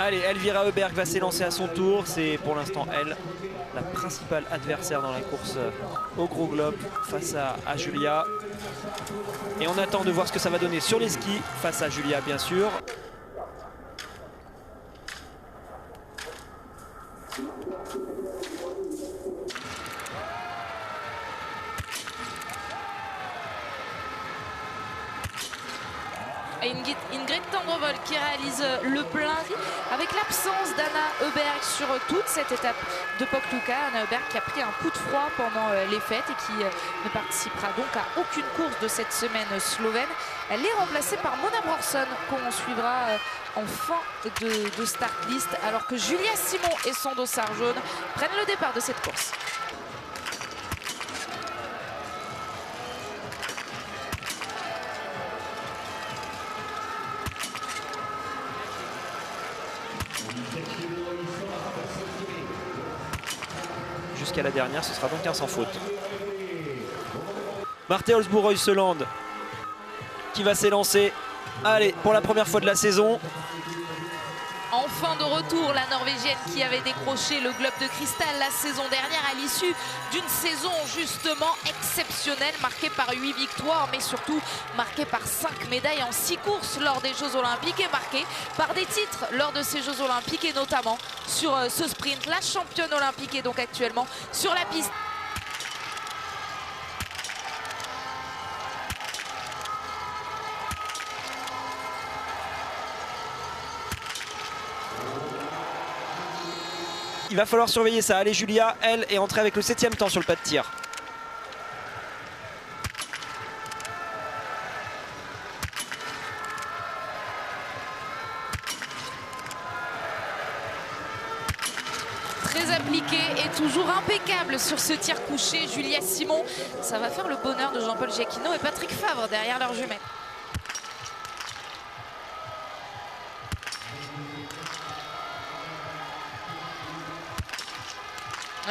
Allez, Elvira Heuberg va s'élancer à son tour. C'est pour l'instant elle, la principale adversaire dans la course au gros globe face à Julia. Et on attend de voir ce que ça va donner sur les skis face à Julia, bien sûr. Ingrid Tendrevol qui réalise le plein avec l'absence d'Anna Heuberg sur toute cette étape de Pokluka. Anna Heuberg qui a pris un coup de froid pendant les fêtes et qui ne participera donc à aucune course de cette semaine slovène. Elle est remplacée par Mona Brorson qu'on suivra en fin de start list alors que Julia Simon et son dossard jaune prennent le départ de cette course. Jusqu'à la dernière, ce sera donc un sans faute. Marthe Olsbourg-Reuseland qui va s'élancer. Allez, pour la première fois de la saison. Enfin de retour, la Norvégienne qui avait décroché le globe de cristal la saison dernière à l'issue d'une saison justement exceptionnelle, marquée par 8 victoires, mais surtout marquée par 5 médailles en 6 courses lors des Jeux Olympiques et marquée par des titres lors de ces Jeux Olympiques et notamment sur ce sprint. La championne olympique est donc actuellement sur la piste. Il va falloir surveiller ça. Allez, Julia, elle, est entrée avec le 7e temps sur le pas de tir. Très appliquée et toujours impeccable sur ce tir couché. Julia Simon, ça va faire le bonheur de Jean-Paul Giacchino et Patrick Favre derrière leurs jumelles.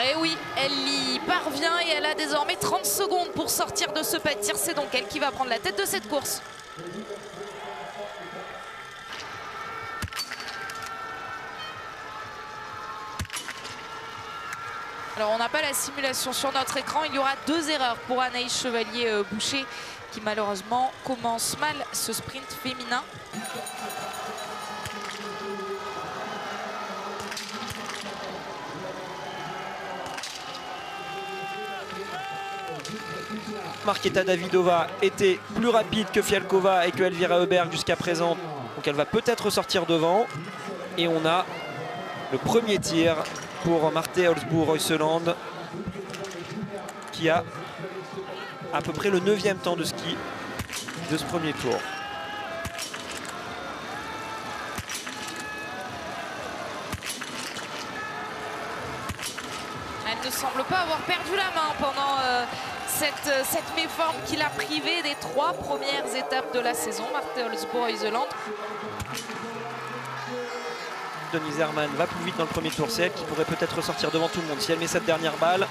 Et oui, elle y parvient et elle a désormais 30 secondes pour sortir de ce pas de tir. C'est donc elle qui va prendre la tête de cette course. Alors on n'a pas la simulation sur notre écran. Il y aura 2 erreurs pour Anaïs Chevalier-Boucher qui malheureusement commence mal ce sprint féminin. Markéta Davidova était plus rapide que Fialkova et que Elvira Heuberg jusqu'à présent. Donc elle va peut-être sortir devant. Et on a le premier tir pour Marthe Olsbourg-Reuseland qui a à peu près le 9e temps de ski de ce premier tour. Elle ne semble pas avoir perdu la main pendant cette méforme qui l'a privée des 3 premières étapes de la saison. Marthe Olsbourg-Reuseland. Denise Herrmann va plus vite dans le premier tour. C'est elle qui pourrait peut-être sortir devant tout le monde si elle met cette dernière balle.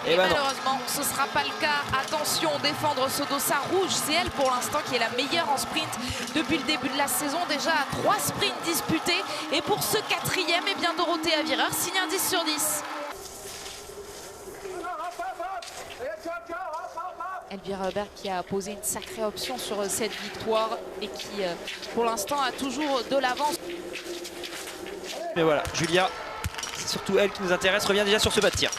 Et malheureusement, ce ne sera pas le cas. Attention, défendre ce dossard rouge. C'est elle pour l'instant qui est la meilleure en sprint depuis le début de la saison. Déjà à 3 sprints disputés. Et pour ce 4e, eh bien Dorothée Avireur signe un 10 sur 10. Elvira Heuberg qui a posé une sacrée option sur cette victoire et qui, pour l'instant, a toujours de l'avance. Mais voilà, Julia, c'est surtout elle qui nous intéresse, revient déjà sur ce pas de tir.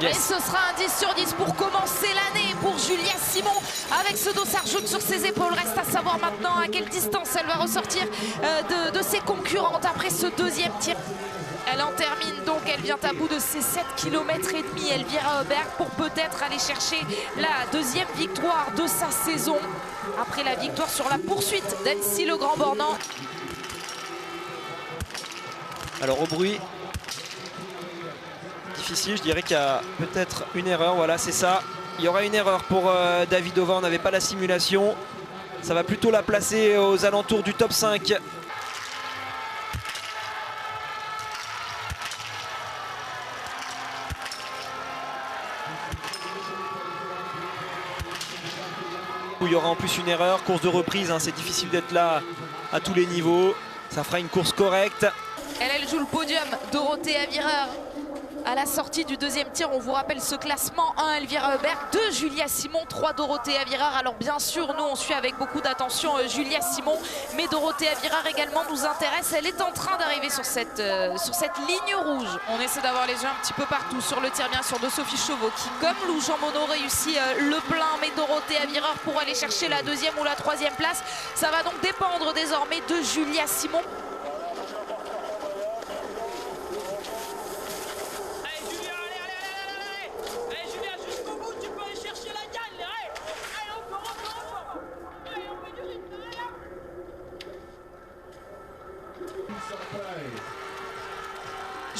Yes. Et ce sera un 10 sur 10 pour commencer l'année pour Julia Simon avec ce dossard jaune sur ses épaules. Reste à savoir maintenant à quelle distance elle va ressortir de ses concurrentes après ce 2e tir. Elle en termine donc, elle vient à bout de ses 7 km et demi, Elvira Heuberg, pour peut-être aller chercher la 2e victoire de sa saison. Après la victoire sur la poursuite d'Annecy Le Grand Bornand. Alors au bruit, difficile, je dirais qu'il y a peut-être une erreur, voilà c'est ça. Il y aura une erreur pour Davidova, on n'avait pas la simulation. Ça va plutôt la placer aux alentours du top 5. il y aura en plus une erreur. Course de reprise, hein, c'est difficile d'être là à tous les niveaux. Ça fera une course correcte. Elle joue le podium, Dorothée Avireur. À la sortie du deuxième tir, on vous rappelle ce classement: 1 Elvira Heuberg, 2 Julia Simon, 3 Dorothée Avireur. Alors bien sûr, nous on suit avec beaucoup d'attention Julia Simon, mais Dorothée Avireur également nous intéresse. Elle est en train d'arriver sur cette ligne rouge. On essaie d'avoir les yeux un petit peu partout sur le tir, bien sûr, de Sophie Chauveau qui, comme Lou Jean Monod, réussit le plein, mais Dorothée Avireur pour aller chercher la deuxième ou la troisième place. Ça va donc dépendre désormais de Julia Simon.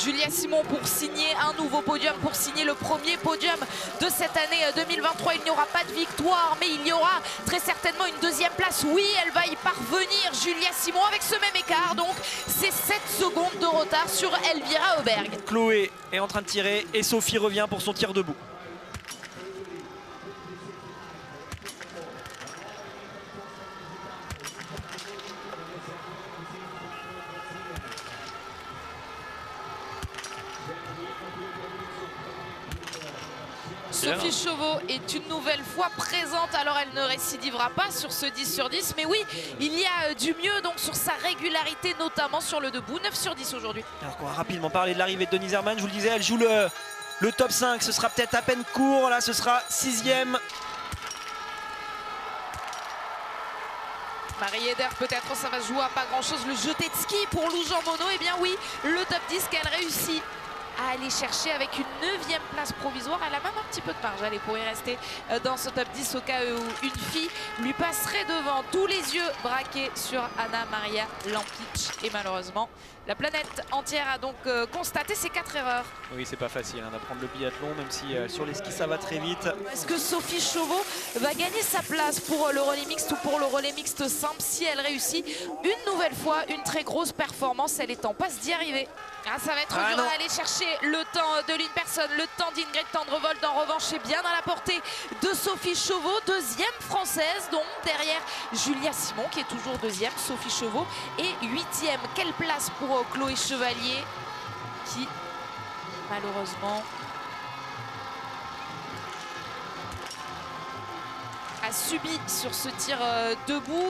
Julia Simon pour signer un nouveau podium, pour signer le premier podium de cette année 2023. Il n'y aura pas de victoire, mais il y aura très certainement une deuxième place. Oui, elle va y parvenir, Julia Simon, avec ce même écart. Donc, c'est 7 secondes de retard sur Elvira Heuberg. Chloé est en train de tirer et Sophie revient pour son tir debout. Sophie Chauveau est une nouvelle fois présente, alors elle ne récidivera pas sur ce 10 sur 10, mais oui, il y a du mieux donc sur sa régularité, notamment sur le debout. 9 sur 10 aujourd'hui. Alors qu'on va rapidement parler de l'arrivée de Denise Herrmann, je vous le disais, elle joue le top 5, ce sera peut-être à peine court, là ce sera 6e. Marie Eder, peut-être ça va se jouer à pas grand chose. Le jeté de ski pour Lou Jean Monod, et bien oui, le top 10 qu'elle réussit à aller chercher avec une 9e place provisoire. Elle a même un petit peu de marge, elle pourrait rester dans ce top 10 au cas où une fille lui passerait devant. Tous les yeux braqués sur Anna Maria Lampic, et malheureusement la planète entière a donc constaté ces 4 erreurs. Oui, c'est pas facile hein, d'apprendre le biathlon, même si sur les skis ça va très vite. Est-ce que Sophie Chauveau va gagner sa place pour le relais mixte ou pour le relais mixte simple si elle réussit une nouvelle fois une très grosse performance? Elle est en passe d'y arriver. Ah, ça va être dur à aller chercher le temps de l'une personne, le temps d'Ingrid Tendrevold. En revanche, est bien à la portée de Sophie Chauveau, deuxième française, donc derrière Julia Simon qui est toujours deuxième, Sophie Chauveau est 8e. Quelle place pour Chloé Chevalier qui malheureusement a subi sur ce tir debout.